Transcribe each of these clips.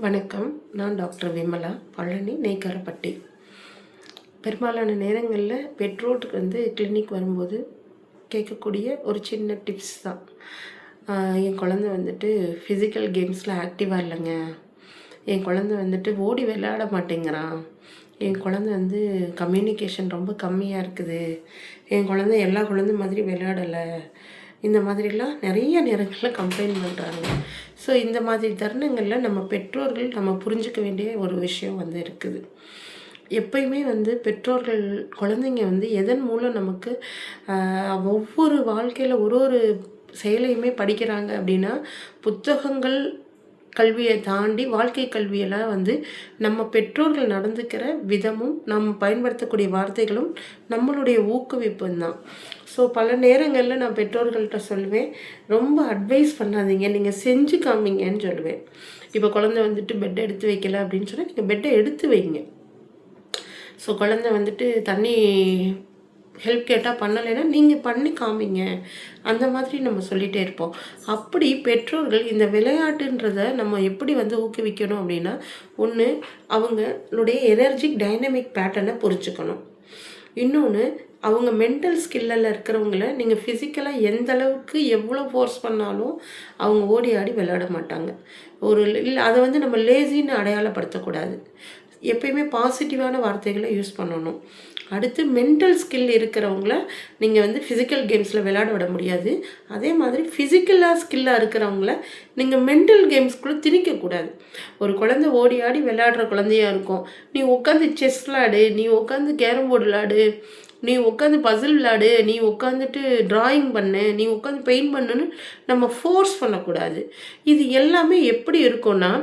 வணக்கம். நான் டாக்டர் விமலா, பழனி, நெய்க்காரப்பட்டி. பெரும்பாலான நேரங்களில் பெற்றோருக்கு கிளினிக் வரும்போது கேட்கக்கூடிய ஒரு சின்ன டிப்ஸ் தான். என் குழந்தை ஃபிசிக்கல் கேம்ஸில் ஆக்டிவாக இல்லைங்க, என் குழந்தை ஓடி விளையாட மாட்டேங்கிறான், என் குழந்தை கம்யூனிகேஷன் ரொம்ப கம்மியாக இருக்குது, என் குழந்தை எல்லா குழந்தை மாதிரி விளையாடலை, இந்த மாதிரிலாம் நிறைய நேரங்களில் கம்ப்ளைண்ட் பண்ணுறாங்க. ஸோ இந்த மாதிரி தருணங்களில் நம்ம பெற்றோர்கள் நம்ம புரிஞ்சிக்க வேண்டிய ஒரு விஷயம் இருக்குது. எப்பயுமே பெற்றோர்கள் குழந்தைங்க எதன் மூலம் நமக்கு ஒவ்வொரு வாழ்க்கையில் ஒரு ஒரு செயலையுமே படிக்கிறாங்க அப்படின்னா, புத்தகங்கள் கல்வியை தாண்டி வாழ்க்கை கல்வியெல்லாம் நம்ம பெற்றோர்கள் நடந்துக்கிற விதமும் நம்ம பயன்படுத்தக்கூடிய வார்த்தைகளும் நம்மளுடைய ஊக்குவிப்பும் தான். ஸோ பல நேரங்களில் நான் பெற்றோர்கள்ட்ட சொல்லுவேன், ரொம்ப அட்வைஸ் பண்ணாதீங்க, நீங்கள் செஞ்சு காமிங்கன்னு சொல்லுவேன். இப்போ குழந்தை பெட்டை எடுத்து வைக்கல அப்படின்னு சொன்னால் நீங்கள் பெட்டை எடுத்து வைங்க. ஸோ குழந்தை தண்ணி ஹெல்ப் கேட்டால் பண்ணலைன்னா நீங்கள் பண்ணி காமிங்க, அந்த மாதிரி நம்ம சொல்லிகிட்டே இருப்போம். அப்படி பெற்றோர்கள் இந்த விளையாட்டுன்றதை நம்ம எப்படி ஊக்குவிக்கணும் அப்படின்னா, ஒன்று அவங்களுடைய எனர்ஜிக் டைனமிக் பேட்டர்னை புரிஞ்சுக்கணும். இன்னொன்று, அவங்க மென்டல் ஸ்கில்லில் இருக்கிறவங்கள நீங்கள் ஃபிசிக்கலாக எந்த அளவுக்கு எவ்வளோ ஃபோர்ஸ் பண்ணாலும் அவங்க ஓடி ஆடி விளையாட மாட்டாங்க. இல்லை அதை நம்ம லேசின்னு அடையாளப்படுத்தக்கூடாது. எப்பயுமே பாசிட்டிவான வார்த்தைகளை யூஸ் பண்ணணும். அடுத்து, மென்டல் ஸ்கில் இருக்கிறவங்கள நீங்கள் ஃபிசிக்கல் கேம்ஸில் விளையாட விட முடியாது. அதே மாதிரி ஃபிசிக்கலாக ஸ்கில்லாக இருக்கிறவங்கள நீங்கள் மென்டல் கேம்ஸ்குள்ளே திணிக்கக்கூடாது. ஒரு குழந்தை ஓடி ஆடி விளையாடுற குழந்தையாக இருக்கும், நீ உட்காந்து செஸ் விளாடு, நீ உட்காந்து கேரம் போர்டு விளாடு, நீ உட்காந்து பசில் விளாடு, நீ உட்காந்துட்டு ட்ராயிங் பண்ணு, நீ உட்காந்து பெயிண்ட் பண்ணுன்னு நம்ம ஃபோர்ஸ் பண்ணக்கூடாது. இது எல்லாமே எப்படி இருக்கும்னா,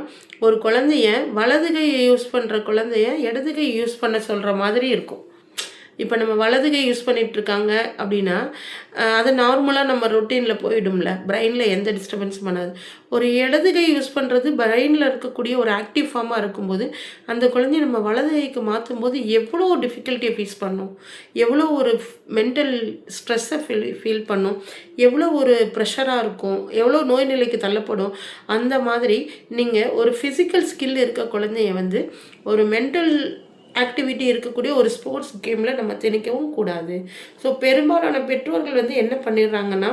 ஒரு குழந்தைய வலது கையை யூஸ் பண்ணுற குழந்தைய இடது கை யூஸ் பண்ண சொல்கிற மாதிரி இருக்கும். இப்போ நம்ம வலது கை யூஸ் பண்ணிகிட்ருக்காங்க அப்படின்னா அது நார்மலாக நம்ம ரொட்டீனில் போயிடும்ல, பிரெயினில் எந்த டிஸ்டர்பன்ஸும் பண்ணாது. ஒரு இடது கை யூஸ் பண்ணுறது பிரெயினில் இருக்கக்கூடிய ஒரு ஆக்டிவ் ஃபார்மாக இருக்கும்போது அந்த குழந்தைய நம்ம வலது கைக்கு மாற்றும் போது எவ்வளோ டிஃபிகல்ட்டியை ஃபேஸ் பண்ணும், எவ்வளோ ஒரு மென்டல் ஸ்ட்ரெஸ்ஸை ஃபீல் பண்ணும், எவ்வளோ ஒரு ப்ரெஷராக இருக்கும், எவ்வளோ நோய் நிலைக்கு தள்ளப்படும். அந்த மாதிரி நீங்கள் ஒரு ஃபிசிக்கல் ஸ்கில் இருக்க குழந்தைய ஒரு மென்டல் ஆக்டிவிட்டி இருக்கக்கூடிய ஒரு ஸ்போர்ட்ஸ் கேமில் நம்ம திணிக்கவும் கூடாது. ஸோ பெரும்பாலான பெற்றோர்கள் என்ன பண்ணிடுறாங்கன்னா,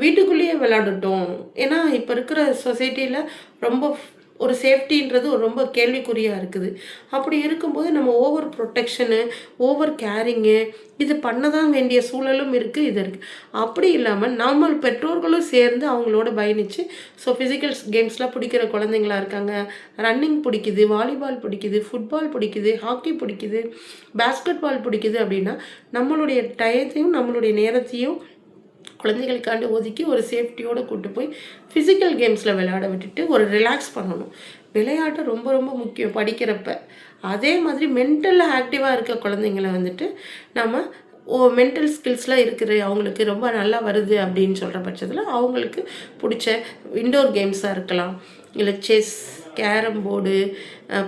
வீட்டுக்குள்ளேயே விளையாடட்டும், ஏன்னா இப்போ இருக்கிற சொசைட்டியில் ரொம்ப ஒரு சேஃப்டின்றது ரொம்ப கேள்விக்குறியாக இருக்குது. அப்படி இருக்கும்போது நம்ம ஓவர் ப்ரொடெக்ஷனு, ஓவர் கேரிங்கு இது பண்ண தான் வேண்டிய சூழலும் இருக்குது. இது இருக்குது. அப்படி இல்லாமல் நம்ம பெற்றோர்களும் சேர்ந்து அவங்களோட பயணித்து, ஸோ ஃபிசிக்கல் கேம்ஸ்லாம் பிடிக்கிற குழந்தைங்களா இருக்காங்க, ரன்னிங் பிடிக்குது, வாலிபால் பிடிக்குது, ஃபுட்பால் பிடிக்குது, ஹாக்கி பிடிக்குது, பேஸ்கெட் பால் பிடிக்குது அப்படின்னா நம்மளுடைய டயத்தையும் நம்மளுடைய நேரத்தையும் குழந்தைகளுக்காண்டு ஒதுக்கி ஒரு சேஃப்டியோடு கூட்டு போய் ஃபிசிக்கல் கேம்ஸில் விளையாட விட்டுட்டு ஒரு ரிலாக்ஸ் பண்ணணும். விளையாட்டு ரொம்ப ரொம்ப முக்கியம் படிக்கிறப்ப. அதே மாதிரி மென்டலாக ஆக்டிவாக இருக்க குழந்தைங்கள நம்ம மென்டல் ஸ்கில்ஸ்லாம் இருக்கிற அவங்களுக்கு ரொம்ப நல்லா வருது அப்படின்னு சொல்கிற பட்சத்தில் அவங்களுக்கு பிடிச்ச இன்டோர் கேம்ஸாக இருக்கலாம், இல்லை செஸ், கேரம் போர்டு,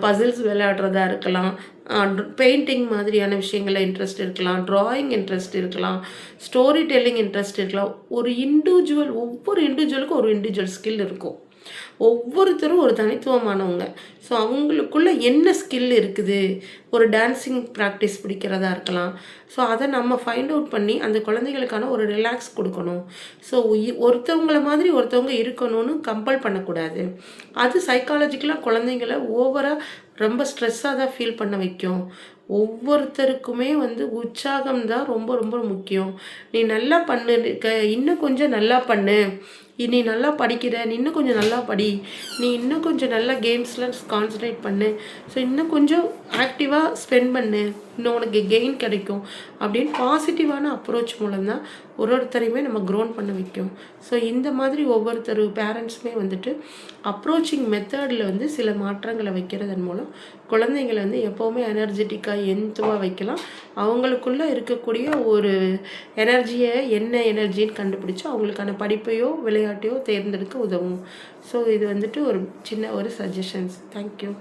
பசில்ஸ் விளையாடுறதா இருக்கலாம், பெயிண்டிங் மாதிரியான விஷயங்களில் இன்ட்ரெஸ்ட் இருக்கலாம், ட்ராயிங் இன்ட்ரெஸ்ட் இருக்கலாம், ஸ்டோரி டெல்லிங் இன்ட்ரெஸ்ட் இருக்கலாம். ஒவ்வொரு இண்டிவிஜுவலுக்கும் ஒரு இண்டிவிஜுவல் ஸ்கில் இருக்கும். ஒவ்வொருத்தரும் ஒரு தனித்துவமானவங்க. ஸோ அவங்களுக்குள்ளே என்ன ஸ்கில் இருக்குது, ஒரு டான்ஸிங் ப்ராக்டிஸ் பிடிக்கிறதா இருக்கலாம். ஸோ அதை நம்ம ஃபைண்ட் அவுட் பண்ணி அந்த குழந்தைகளுக்கான ஒரு ரிலாக்ஸ் கொடுக்கணும். ஸோ ஒருத்தவங்கள மாதிரி ஒருத்தவங்க இருக்கணும்னு கம்பல் பண்ணக்கூடாது. அது சைக்காலஜிக்கலாக குழந்தைங்கள ஓவராக ரொம்ப ஸ்ட்ரெஸ்ஸாக தான் ஃபீல் பண்ண வைக்கும். ஒவ்வொருத்தருக்குமே உற்சாகம் தான் ரொம்ப ரொம்ப முக்கியம். நீ நல்லா பண்ணு, இன்னும் கொஞ்சம் நல்லா பண்ணு, நீ நல்லா படிக்கிற, நீ இன்னும் கொஞ்சம் நல்லா படி, நீ இன்னும் கொஞ்சம் நல்லா கேம்ஸில் கான்சன்ட்ரேட் பண்ணு, ஸோ இன்னும் கொஞ்சம் ஆக்டிவாக ஸ்பெண்ட் பண்ணு, இன்னும் உனக்கு கெயின் கிடைக்கும் அப்படின்னு பாசிட்டிவான அப்ரோச் மூலம்தான் ஒருத்தரையுமே நம்ம க்ரோன் பண்ண வைக்கும். ஸோ இந்த மாதிரி ஒவ்வொருத்தர் பேரண்ட்ஸுமே அப்ரோச்சிங் மெத்தடில் சில மாற்றங்களை வைக்கிறதன் மூலம் குழந்தைங்களை எப்போவுமே எனர்ஜெட்டிக்காக எந்தவாக வைக்கலாம். அவங்களுக்குள்ளே இருக்கக்கூடிய ஒரு எனர்ஜியை என்ன எனர்ஜின்னு கண்டுபிடிச்சி அவங்களுக்கான படிப்பையோ விளையாட்டையோ தேர்ந்தெடுக்க உதவும். ஸோ இது ஒரு சின்ன ஒரு சஜஷன்ஸ். தேங்க்யூ.